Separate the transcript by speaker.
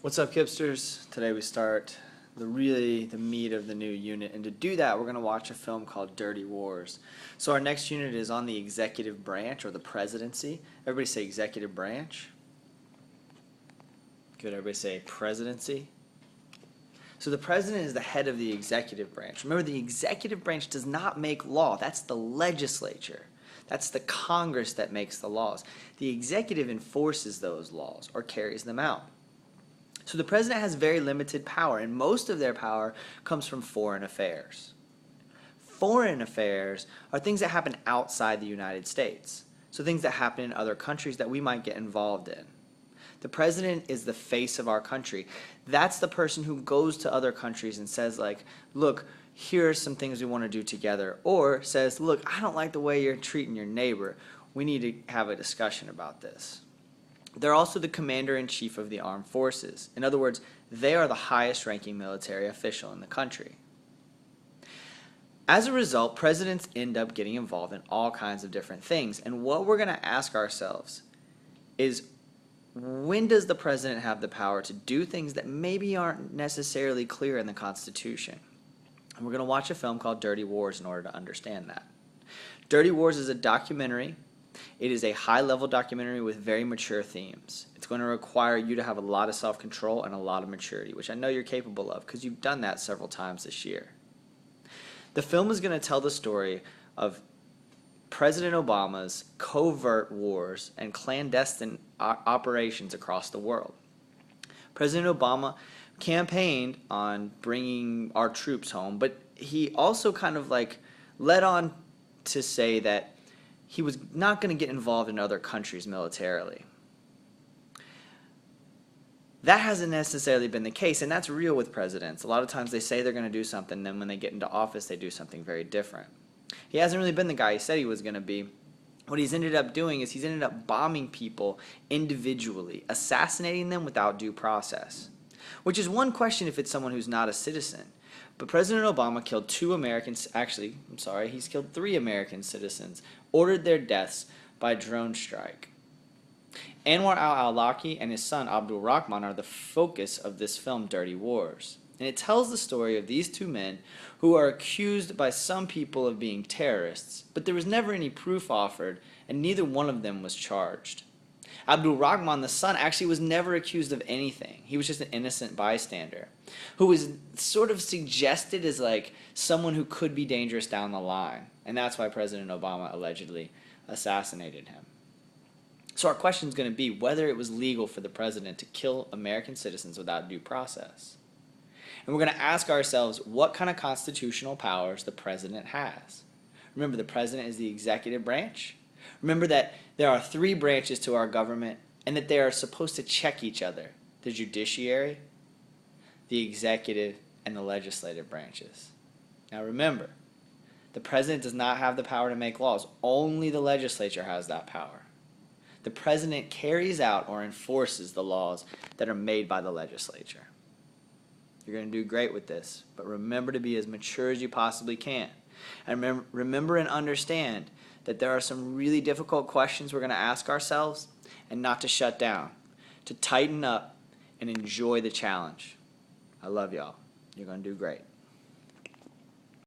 Speaker 1: What's up, Kipsters? Today we start the meat of the new unit, and to do that we're going to watch a film called Dirty Wars. So our next unit is on the executive branch, or the presidency. Everybody say executive branch. Good, everybody say presidency. So the president is the head of the executive branch. Remember, the executive branch does not make law. That's the legislature. That's the Congress that makes the laws. The executive enforces those laws or carries them out. So the president has very limited power, and most of their power comes from foreign affairs. Foreign affairs are things that happen outside the United States. So things that happen in other countries that we might get involved in. The president is the face of our country. That's the person who goes to other countries and says, like, look, here are some things we want to do together. Or says, look, I don't like the way you're treating your neighbor. We need to have a discussion about this. They're also the commander-in-chief of the armed forces. In other words, they are the highest-ranking military official in the country. As a result, presidents end up getting involved in all kinds of different things. And what we're going to ask ourselves is, when does the president have the power to do things that maybe aren't necessarily clear in the Constitution? And we're going to watch a film called Dirty Wars in order to understand that. Dirty Wars is a documentary. It is a high-level documentary with very mature themes. It's going to require you to have a lot of self-control and a lot of maturity, which I know you're capable of because you've done that several times this year. The film is going to tell the story of President Obama's covert wars and clandestine operations across the world. President Obama campaigned on bringing our troops home, but he also kind of led on to say that he was not going to get involved in other countries militarily. That hasn't necessarily been the case, and that's real with presidents. A lot of times they say they're going to do something, then when they get into office, they do something very different. He hasn't really been the guy he said he was going to be. What he's ended up doing is he's ended up bombing people individually, assassinating them without due process. Which is one question if it's someone who's not a citizen. But President Obama killed he's killed 3 American citizens, ordered their deaths by drone strike. Anwar al-Awlaki and his son Abdul Rahman are the focus of this film, Dirty Wars. And it tells the story of these 2 men who are accused by some people of being terrorists, but there was never any proof offered, and neither one of them was charged. Abdul Rahman, the son, actually was never accused of anything. He was just an innocent bystander who was sort of suggested as someone who could be dangerous down the line. And that's why President Obama allegedly assassinated him. So our question is going to be whether it was legal for the president to kill American citizens without due process. And we're going to ask ourselves what kind of constitutional powers the president has. Remember, the president is the executive branch. Remember that there are 3 branches to our government and that they are supposed to check each other: the judiciary, the executive, and the legislative branches. Now remember, the president does not have the power to make laws. Only the legislature has that power. The president carries out or enforces the laws that are made by the legislature. You're going to do great with this, but remember to be as mature as you possibly can. And remember and understand that there are some really difficult questions we're going to ask ourselves, and not to shut down, to tighten up and enjoy the challenge. I love y'all. You're going to do great.